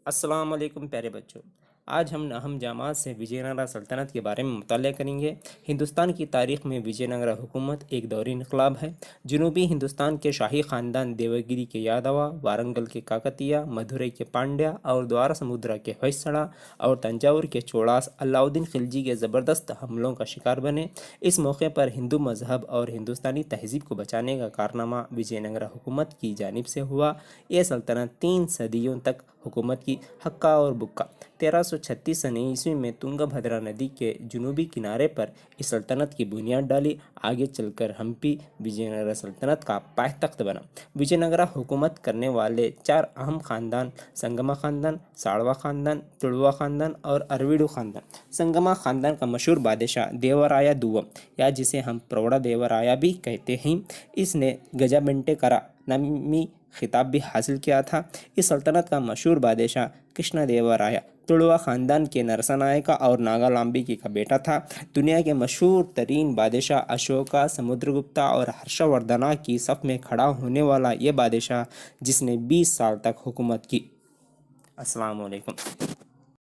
السلام علیکم پیارے بچوں، آج ہم اہم جامعات سے وجے نگرا سلطنت کے بارے میں مطالعہ کریں گے۔ ہندوستان کی تاریخ میں وجے نگرا حکومت ایک دور انقلاب ہے۔ جنوبی ہندوستان کے شاہی خاندان دیوگیری کے یادوا، وارنگل کے کاکتیہ، مدھورئی کے پانڈیا اور دوارا سمودرا کے ہوئسڑا اور تنجاور کے چوڑاس علاء الدین خلجی کے زبردست حملوں کا شکار بنے۔ اس موقع پر ہندو مذہب اور ہندوستانی تہذیب کو بچانے کا کارنامہ وجے نگرا حکومت کی جانب سے ہوا۔ یہ سلطنت 3 صدیوں تک حکومت کی۔ ہکا اور بکا 1336 ء میں تنگا بھدرا ندی کے جنوبی کنارے پر اس سلطنت کی بنیاد ڈالی۔ آگے چل کر ہمپی وجے نگرا سلطنت کا پائے تخت بنا۔ وجے نگرا حکومت کرنے والے 4 اہم خاندان سنگما خاندان، ساڑوا خاندان، تڑوا خاندان اور ارویڈو خاندان۔ سنگما خاندان کا مشہور بادشاہ دیوا رایا دوم، یا جسے ہم پروڑا دیوا رایا بھی کہتے ہیں، اس نے گجا بنٹے کرا نامی خطاب بھی حاصل کیا تھا۔ اس سلطنت کا مشہور بادشاہ کرشنا دیوا رایا تڑوا خاندان کے نرسا نائکا اور ناگا لامبیکی کا بیٹا تھا۔ دنیا کے مشہور ترین بادشاہ اشوکا، سمودر گپتا اور ہرشا وردھنا کی صف میں کھڑا ہونے والا یہ بادشاہ، جس نے 20 سال تک حکومت کی۔ السلام علیکم۔